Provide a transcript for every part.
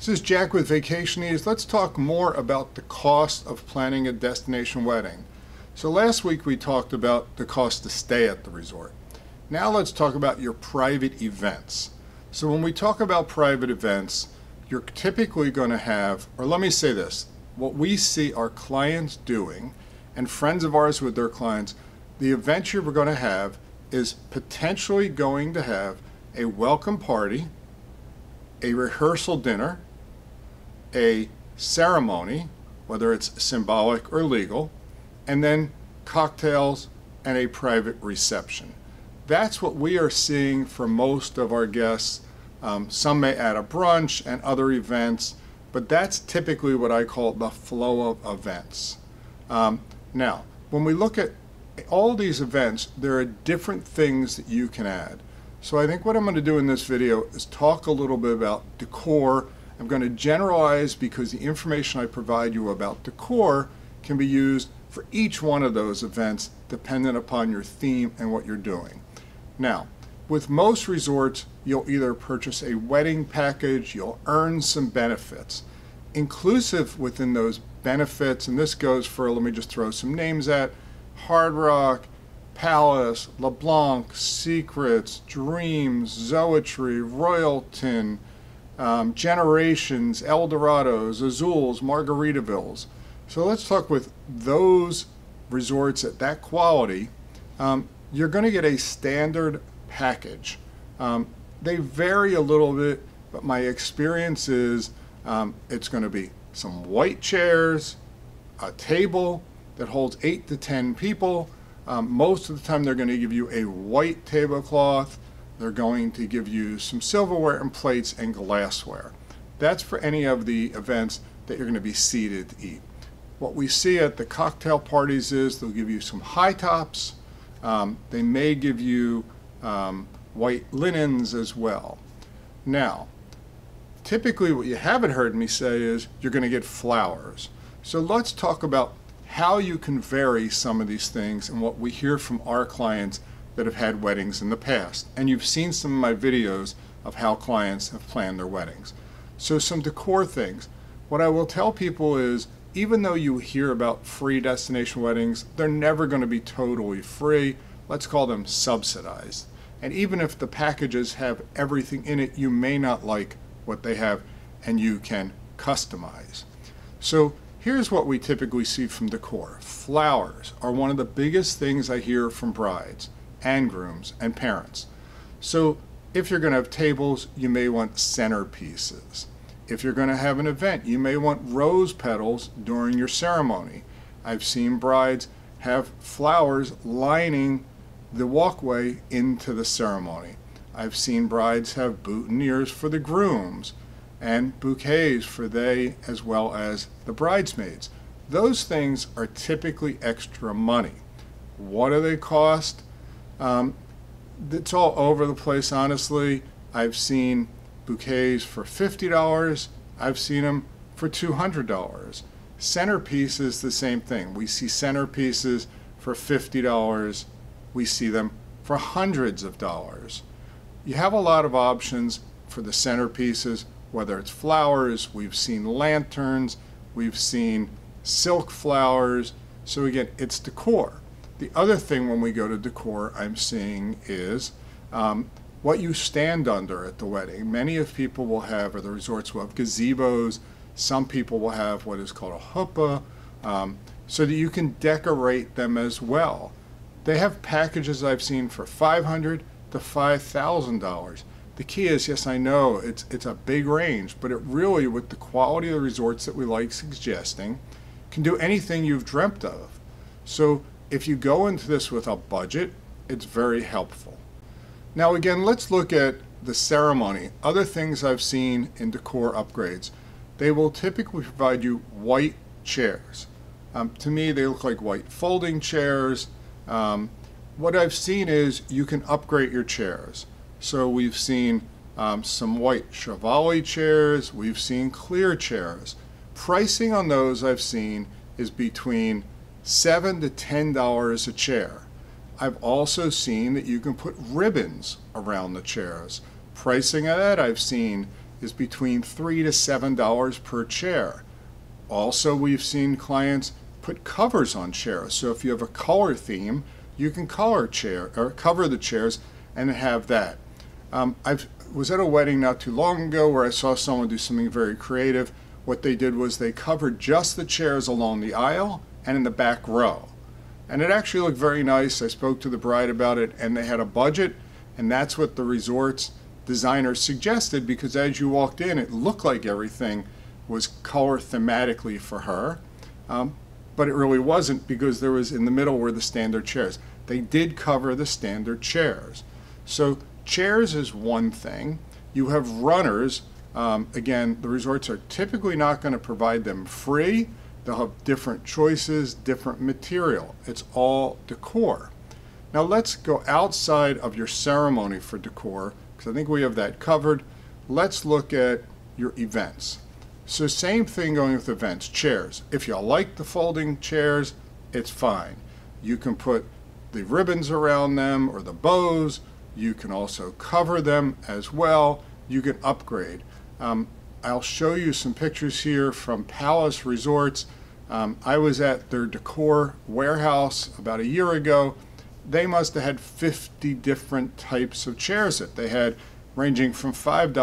This is Jack with Vacationese. Let's talk more about the cost of planning a destination wedding. So last week we talked about the cost to stay at the resort. Now let's talk about your private events. So when we talk about private events, you're typically going to have, or let me say this, what we see our clients doing and friends of ours with their clients, the event you're going to have is potentially going to have a welcome party, a rehearsal dinner, a ceremony, whether it's symbolic or legal, and then cocktails and a private reception. That's what we are seeing for most of our guests. Some may add a brunch and other events, but that's typically what I call the flow of events. Now, when we look at all these events, there are different things that you can add. So I think what I'm going to do in this video is talk a little bit about decor. I'm going to generalize because the information I provide you about decor can be used for each one of those events dependent upon your theme and what you're doing. Now, with most resorts, you'll either purchase a wedding package, you'll earn some benefits. Inclusive within those benefits, and this goes for, let me just throw some names at, Hard Rock, Palace, LeBlanc, Secrets, Dreams, Zoetry, Royalton, Generations, Eldorados, Azules, Margaritavilles. So let's talk with those resorts at that quality. You're going to get a standard package. They vary a little bit, but my experience is it's going to be some white chairs, a table that holds 8 to 10 people. Most of the time they're going to give you a white tablecloth. They're going to give you some silverware and plates and glassware. That's for any of the events that you're going to be seated to eat. What we see at the cocktail parties is they'll give you some high tops. They may give you white linens as well. Now, typically what you haven't heard me say is you're going to get flowers. So let's talk about how you can vary some of these things and what we hear from our clients that have had weddings in the past. And you've seen some of my videos of how clients have planned their weddings. So some decor things. What I will tell people is, even though you hear about free destination weddings, they're never going to be totally free. Let's call them subsidized. And even if the packages have everything in it, you may not like what they have and you can customize. So here's what we typically see from decor. Flowers are one of the biggest things I hear from brides and grooms and parents. So if you're going to have tables, you may want centerpieces. If you're going to have an event, you may want rose petals during your ceremony. I've seen brides have flowers lining the walkway into the ceremony. I've seen brides have boutonnieres for the grooms and bouquets for they as well as the bridesmaids. Those things are typically extra money. What do they cost? It's all over the place, honestly. I've seen bouquets for $50. I've seen them for $200. Centerpiece is the same thing. We see centerpieces for $50. We see them for hundreds of dollars. You have a lot of options for the centerpieces, whether it's flowers, we've seen lanterns, we've seen silk flowers. So again, it's decor. The other thing when we go to decor I'm seeing is what you stand under at the wedding. Many of people will have, or the resorts will have gazebos. Some people will have what is called a huppah, so that you can decorate them as well. They have packages I've seen for $500 to $5,000. The key is, yes, I know it's a big range, but it really, with the quality of the resorts that we like suggesting, can do anything you've dreamt of. So if you go into this with a budget, it's very helpful. Now again, let's look at the ceremony. Other things I've seen in decor upgrades. They will typically provide you white chairs. To me, they look like white folding chairs. What I've seen is you can upgrade your chairs. So we've seen some white Chevalier chairs, we've seen clear chairs. Pricing on those I've seen is between $7 to $10 a chair. I've also seen that you can put ribbons around the chairs. Pricing of that I've seen is between $3 to $7 per chair. Also, we've seen clients put covers on chairs. So if you have a color theme, you can cover the chairs and have that. I was at a wedding not too long ago where I saw someone do something very creative. What they did was they covered just the chairs along the aisle and in the back row. And it actually looked very nice. I spoke to the bride about it, and they had a budget, and that's what the resort's designers suggested, because as you walked in, it looked like everything was color thematically for her. But it really wasn't, because there was, in the middle were the standard chairs. They did cover the standard chairs. So chairs is one thing. You have runners. Again, the resorts are typically not going to provide them free. They'll have different choices, different material. It's all decor. Now let's go outside of your ceremony for decor, because I think we have that covered. Let's look at your events. So same thing going with events. Chairs. If you like the folding chairs, it's fine. You can put the ribbons around them or the bows. You can also cover them as well. You can upgrade. I'll show you some pictures here from Palace Resorts. I was at their decor warehouse about a year ago. They must have had 50 different types of chairs that they had, ranging from $5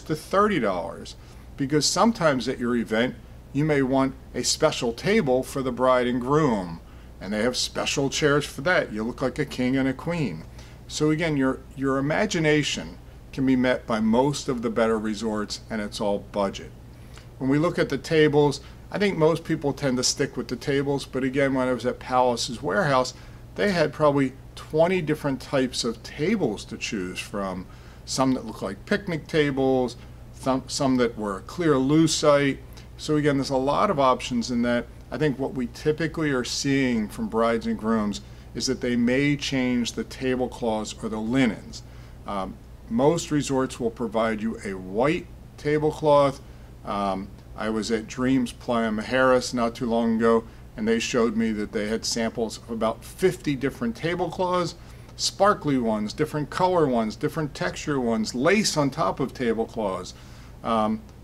to $30. Because sometimes at your event, you may want a special table for the bride and groom, and they have special chairs for that. You look like a king and a queen. So again, your imagination can be met by most of the better resorts, and it's all budget. When we look at the tables, I think most people tend to stick with the tables, but again, when I was at Palace's warehouse, they had probably 20 different types of tables to choose from. Some that look like picnic tables, some that were clear lucite. So again, there's a lot of options in that. I think what we typically are seeing from brides and grooms is that they may change the tablecloths or the linens. Most resorts will provide you a white tablecloth. I was at Dreams Playa Mujeres not too long ago, and they showed me that they had samples of about 50 different tablecloths, sparkly ones, different color ones, different texture ones, lace on top of tablecloths.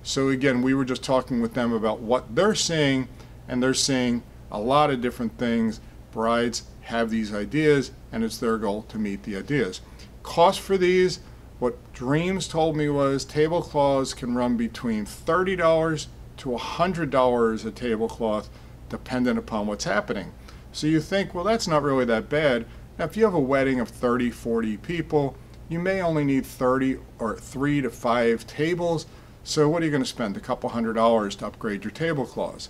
So again, we were just talking with them about what they're seeing, and they're seeing a lot of different things. Brides have these ideas, and it's their goal to meet the ideas. Cost for these, what Dreams told me was tablecloths can run between $30 to $100 a tablecloth, dependent upon what's happening. So you think, well, that's not really that bad. Now, if you have a wedding of 30, 40 people, you may only need 30 or 3 to 5 tables. So what are you going to spend? A couple $100 to upgrade your tablecloths.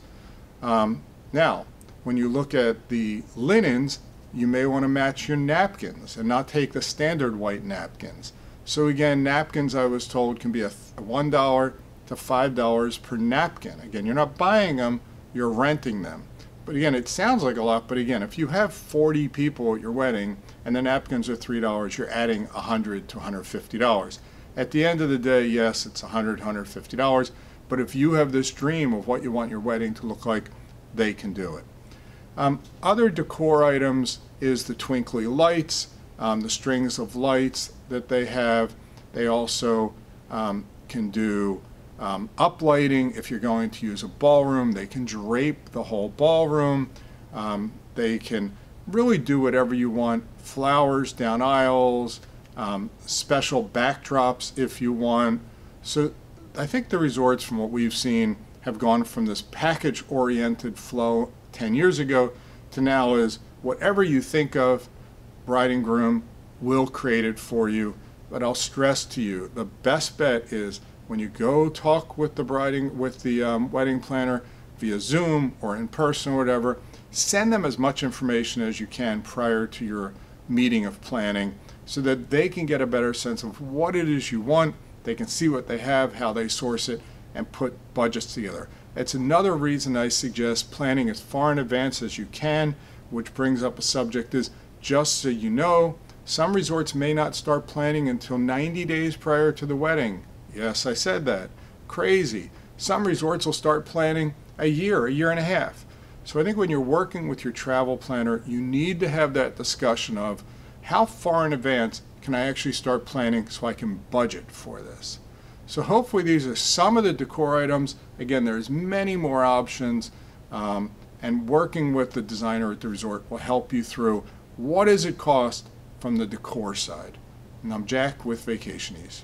Now, when you look at the linens, you may want to match your napkins and not take the standard white napkins. So again, napkins, I was told, can be a $1 to $5 per napkin. Again, you're not buying them, you're renting them. But again, it sounds like a lot, but again, if you have 40 people at your wedding and the napkins are $3, you're adding $100 to $150. At the end of the day, yes, it's $100, $150, but if you have this dream of what you want your wedding to look like, they can do it. Other decor items is the twinkly lights, the strings of lights that they have. They also can do uplighting. If you're going to use a ballroom, they can drape the whole ballroom. They can really do whatever you want. Flowers down aisles, special backdrops if you want. So I think the resorts, from what we've seen, have gone from this package-oriented flow 10 years ago to now is whatever you think of, bride and groom will create it for you. But I'll stress to you, the best bet is when you go talk with the wedding planner via Zoom or in person or whatever, send them as much information as you can prior to your meeting of planning so that they can get a better sense of what it is you want. They can see what they have, how they source it, and put budgets together. It's another reason I suggest planning as far in advance as you can, which brings up a subject is, just so you know, some resorts may not start planning until 90 days prior to the wedding. Yes, I said that. Crazy. Some resorts will start planning a year and a half. So I think when you're working with your travel planner, you need to have that discussion of how far in advance can I actually start planning so I can budget for this. So hopefully these are some of the decor items. Again, there's many more options, and working with the designer at the resort will help you through what does it cost from the decor side. And I'm Jack with Vacation Ease.